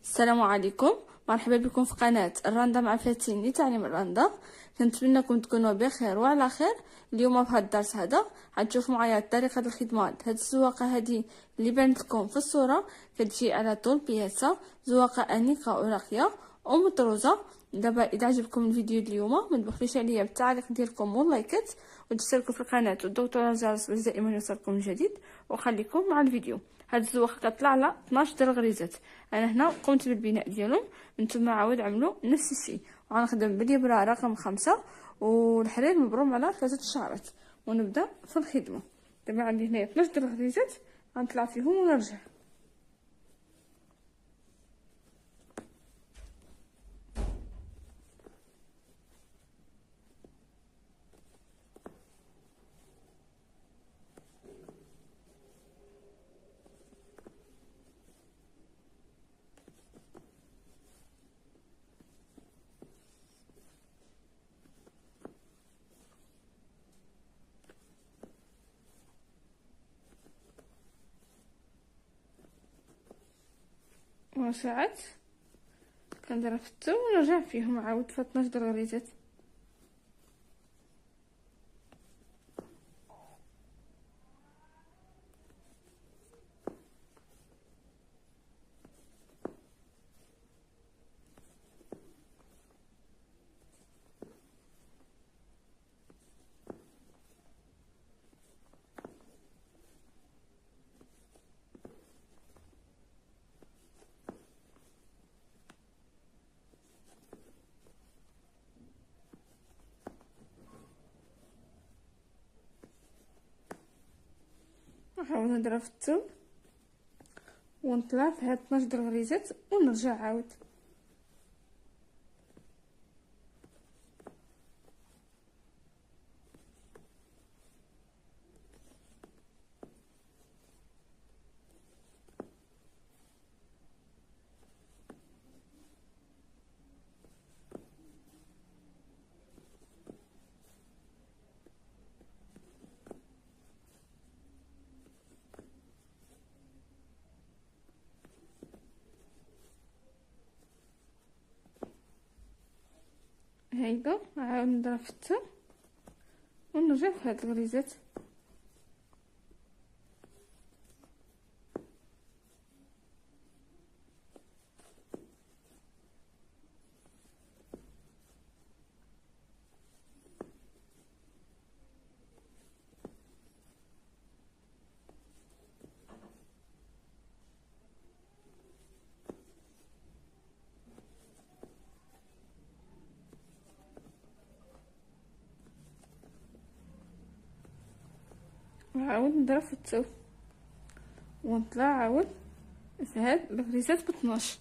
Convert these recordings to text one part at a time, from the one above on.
السلام عليكم، مرحبا بكم في قناة الرندا مع فاتن لتعليم الرندا. كنتمنىكم تكونوا بخير وعلى خير. اليوم في هذا الدرس هذا غتشوفوا معايا طريقة الخدمة هاد الزواقة هذه اللي بانت لكم في الصورة. كتجي على طول بياسة زواقة انيقة وراقية ومطروزة. دابا اذا عجبكم الفيديو اليوم ما تبخلوش عليا بالتعليق ديالكم واللايكات وتشتركوا في القناة وتضغطوا على الجرس باش دائما يوصلكم الجديد، وخليكم مع الفيديو. هاد الزواقه كطلع على 12 د الغريزات. انا هنا قمت بالبناء ديالهم، نتوما عاود عملوا نفس الشيء. وغنخدم بالابره رقم 5 والحرير مبروم على 3 شعرات ونبدا في الخدمه. دابا عندي هنايا 12 د الغريزات غنطلع فيهم ونرجع. وساعات كندير فتو ونرجع فيهم عاود في 12 د الغريزات. نحاول نضرب فتو ونطلع في هاد 12 د الغريزات ونرجع عاود. هيدا عاود نضرب فتو ونرجع في هاد الغريزات. وعاود نضرب فتو ونطلع عاود في هاد الغريزات ب 12.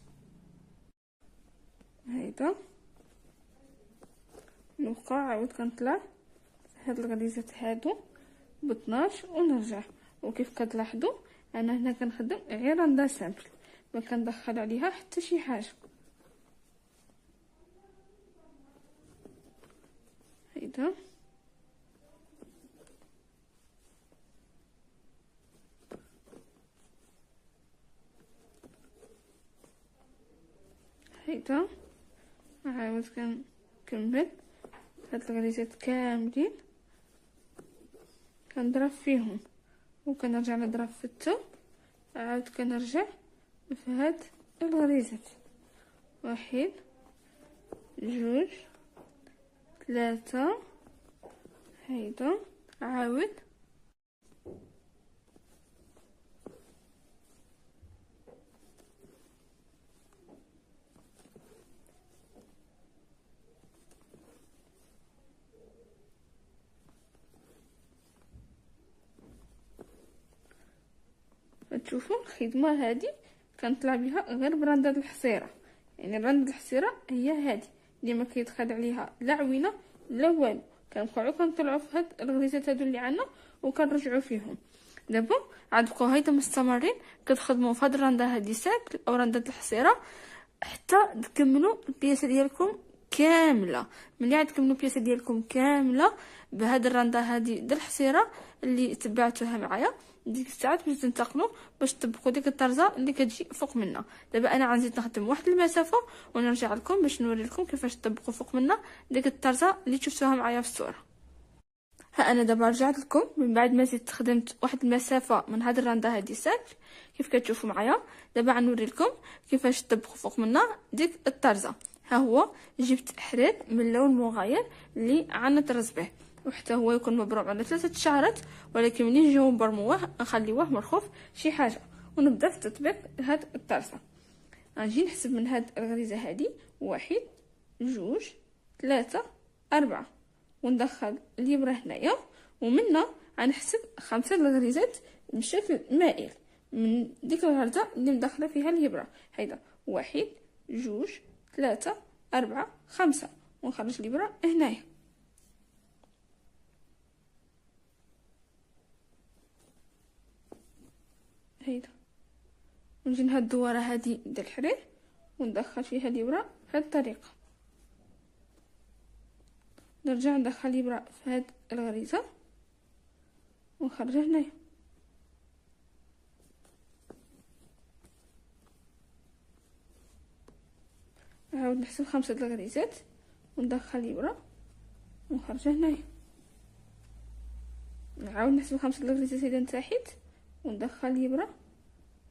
هيدا نبقى عاود كنطلع في هاد الغريزات هادو ب 12 ونرجع. وكيف كتلاحظوا انا هنا كنخدم غير رندا سامبل، ما كندخل عليها حتى شي حاجه. هيدا هيدا عاود كنكمل هاد الغريزات كاملين كنضرب فيهم وكنرجع نضرب في التو. عاود كنرجع في هاد الغريزات 1 2 3. هيدا عاود تشوفوا الخدمه هذه كنطلع بها غير برندة الحصيره. يعني رندة الحصيره هي هذه اللي ما كيدخل عليها لا عوينه لا والو. كنبقاو كنطلعوا في هاد الغريزات هادو اللي عندنا وكنرجعوا فيهم. دابا عاد بقاو هيدا مستمرين كتخدموا في هاد الرنده هادي ساكل او رنده الحصيره حتى تكملوا البياسه ديالكم كامله. ملي عاد تكملوا البياسه ديالكم كامله بهاد الرنده هادي د الحصيره اللي تبعتوها معايا، ديك الساعات باش تنتقلوا باش تطبقوا ديك الطرزه اللي كتجي فوق منها. دابا انا غنزيد نخدم واحد المسافه ونرجع لكم باش نوري لكم كيفاش تطبقوا فوق منها ديك الطرزه اللي شفتوها معايا في الصوره. ها انا دابا رجعت لكم من بعد ما زدت خدمت واحد المسافه من هاد الرنده هادي سالك كيف كتشوفوا معايا. دابا غنوري لكم كيفاش تطبقوا فوق منها ديك الطرزه. ها هو جبت حرير من لون مغاير اللي غنطرز به، وحتى هو يكون مبروم على 3 شعرات، ولكن ملي نجيو نبرموه نخليوه مرخوف شي حاجه. ونبدا في تطبيق هاد الطرزه. غنجي نحسب من هاد الغريزه هادي 1 2 3 4 وندخل الابره هنايا، ومنها غنحسب 5 الغريزات بشكل مائل من ديك الغرزه اللي مدخله فيها الابره. هيدا 1 2 3 4 5 ونخرج الابره هنايا. هيدا ونجي نهاد الدواره هادي ديال الحرير وندخل فيها الابره بهاد الطريقه. نرجع ندخل الابره في هاد الغريزه ونخرجها هنايا. نعاود نحسب 5 الغريزات وندخل الابره ونخرجها هنايا. نعاود نحسب 5 الغريزات هيدا نتاحيت وندخل الابره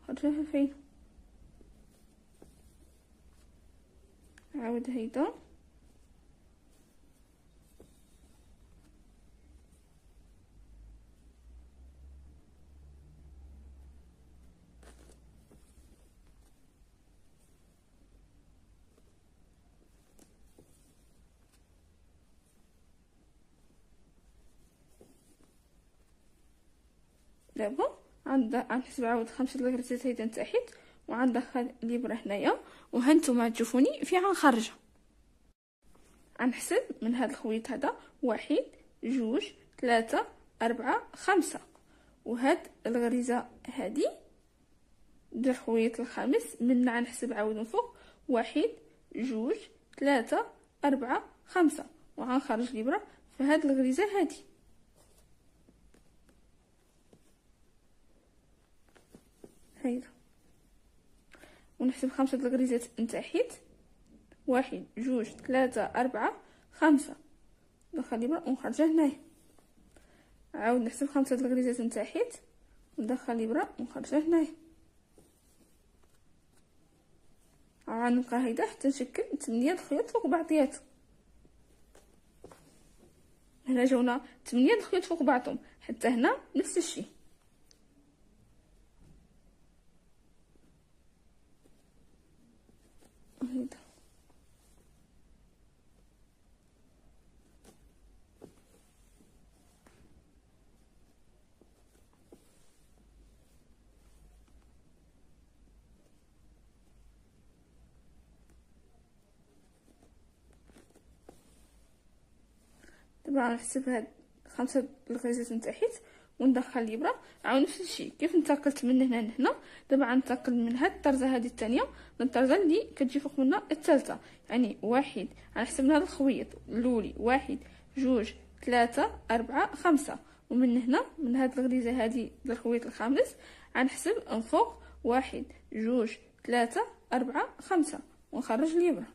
ونخرجها فين. نعاود هيدا دابا غنحسب عاود 5 الغرزات هيدا نتاحيت وغندخل الابره هنايا. وهانتوما تشوفوني فين غنخرجها. غنحسب من هاد الخويط هذا 1 2 3 4 5 وهاد الغريزه هادي ديال الخويط الخامس من غنحسب عاود من فوق 1 2 3 4 5 وغنخرج الابره في هاد الغريزه هادي. هيدا ونحسب 5 الغريزات نتاحيت 1 2 3 4 5 ندخل الابره ونخرجها هنايا. عاود نحسب 5 الغريزات نتاحيت وندخل الابره ونخرجها هنايا. غنبقى هيدا حتى نشكل 8 الخيوط فوق بعضياتهم. هنا جاونا 8 الخيوط فوق بعضهم، حتى هنا نفس الشيء. هيدا دابا غنحسب هاد 5 الغريزات نتاحيت وندخل الابره. عاود نفس الشيء كيف انتقلت من هنا لهنا. دابا غنتقل من هاد الطرزه هذه الثانيه للطرزه اللي كتجي فوق منها الثالثه، يعني 1 غنحسب من هذا الخويط الاولي 1 2 3 4 5 ومن هنا من هاد الغريزه هذه ديال الخويط الخامس غنحسب من فوق 1 2 3 4 5 ونخرج الابره.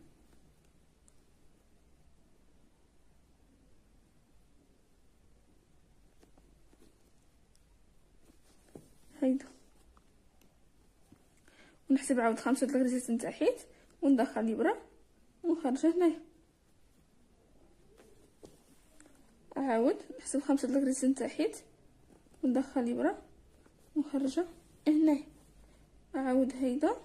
هيدا ونحسب عاود 5 الغريزات نتاحيت وندخل الابره ونخرجها هنايا. عاود نحسب 5 الغريزات نتاحيت وندخل الابره ونخرجها هنايا. عاود هيدا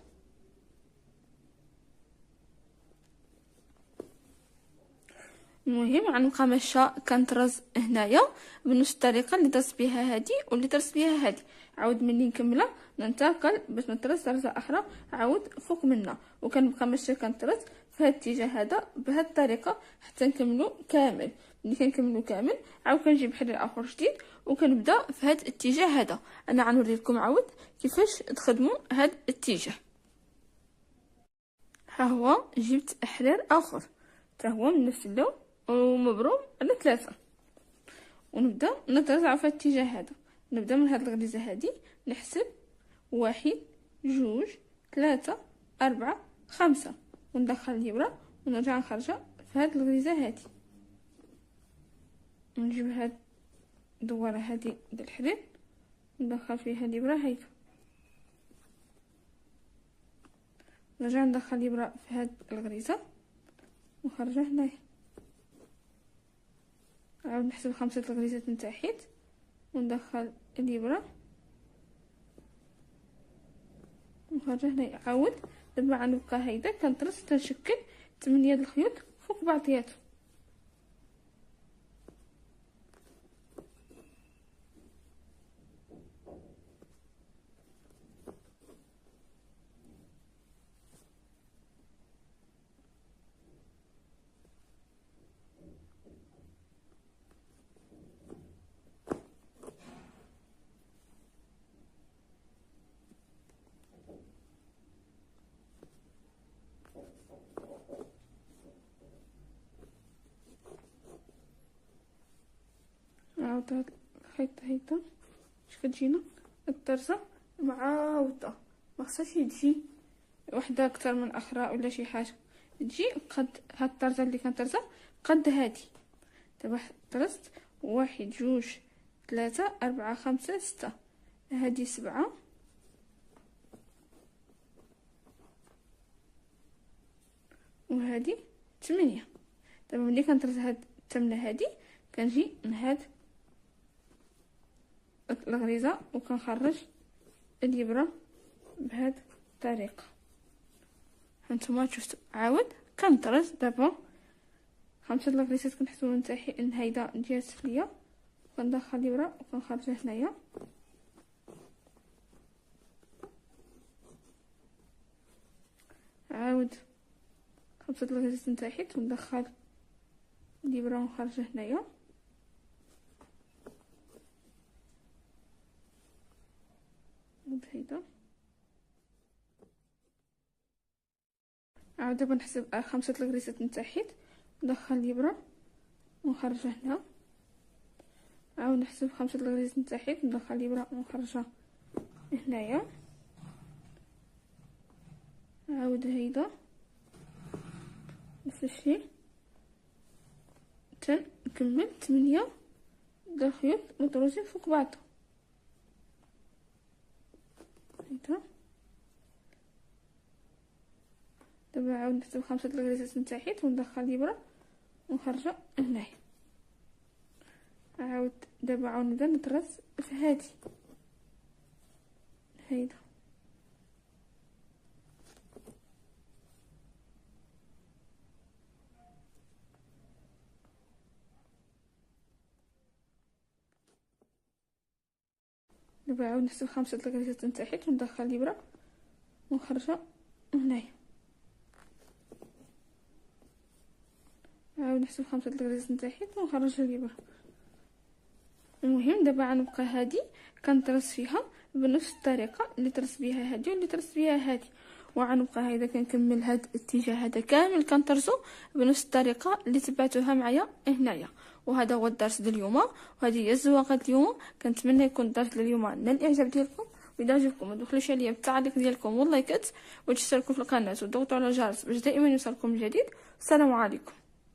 المهم غنبقى ماشيه كنطرز هنايا بنفس الطريقه اللي درت بها هادي واللي درت بها هادي. عاود ملي نكملها ننتقل باش نطرز طرزه اخرى عاود فوق منها، وكنبقى ماشيه كنطرز في هاد الاتجاه هذا بهاد الطريقه حتى نكملو كامل. ملي كنكملو كامل عاود كنجيب حرير اخر جديد وكنبدا في هاد الاتجاه هذا. انا غنوري لكم عاود كيفاش تخدموا هاد الاتجاه. ها هو جبت حرير اخر حتى هو من نفس اللون ومبروم على 3. ونبدا نترزع في الاتجاه هذا. نبدا من هاد الغريزه هادي نحسب 1 2 3 4 5 وندخل الابره ونرجع نخرجها في هاد الغريزه هادي. نجيب هاد الدواره هادي ديال الحرير ندخل فيها الابره هيك، نرجع ندخل الابره في هاد الغريزه ونخرجها هنايا. عاود نحسب 5 الغريزات من تحت وندخل الابره ونخرجها هنايا. عاود دابا غنبقى هيدا كنطرس تنشكل 8 د الخيوط فوق بعضياتهم. عاود هاد الخيط هيدا اش كتجينا الطرزه معاوده، ما خصهاش تجي وحده اكثر من اخرى ولا شي حاجه، تجي قد هاد الطرزه اللي كنطرزها قد هادي. دابا طرزت 1 2 3 4 5 6 هادي 7 وهادي 8. دابا ملي كنطرز هاد الثمنه هادي كنجي من هاد الغريزه وكنخرج الابره بهاد الطريقه. هانتوما شفتوا. عاود كنطرز دابا 5 الغريزات كنحسبوا من تحت هيدا الجهه السفليه وكندخل الابره وكنخرجها هنايا. عاود 5 الغريزات من تحت وندخل الابره ونخرجها هنايا. هيدا عاود دابا نحسب 5 الغريزات من تحت ندخل الابره ونخرجها هنا. عاود نحسب 5 الغريزات من تحت ندخل الابره ونخرجها هنايا. عاود هيدا نفس الشيء تنكمل 8 د الخيوط مطروزين فوق بعضهم. هيدا دابا عاود نحسب 5 الغريزات من تحت وندخل الابره ونخرجها هنايا. عاود دابا عاود نبدا نطرز في هادي هيدا. دابا عاود نحسب 5 الغريزات من تحت وندخل الابره ونخرجها هنايا. عاود نحسب 5 الغريزات من تحت ونخرج الابره. المهم دابا غنبقى هادي كنطرز فيها بنفس الطريقه اللي طرز بها هادي واللي طرز بها هادي، وغنبقى هيدا كنكمل هاد الاتجاه هذا كامل كنطرزو بنفس الطريقه اللي تبعتوها معايا هنايا. وهذا هو الدرس ديال اليوم، وهذه هي الزواقه ديال اليوم. كنتمنى يكون الدرس ديال اليوم نال الاعجاب ديالكم، واذا عجبكم ما تبخلوش عليا بالتعليق ديالكم واللايكات وتشتركوا في القناه وتضغطوا على الجرس باش دائما يوصلكم الجديد. السلام عليكم.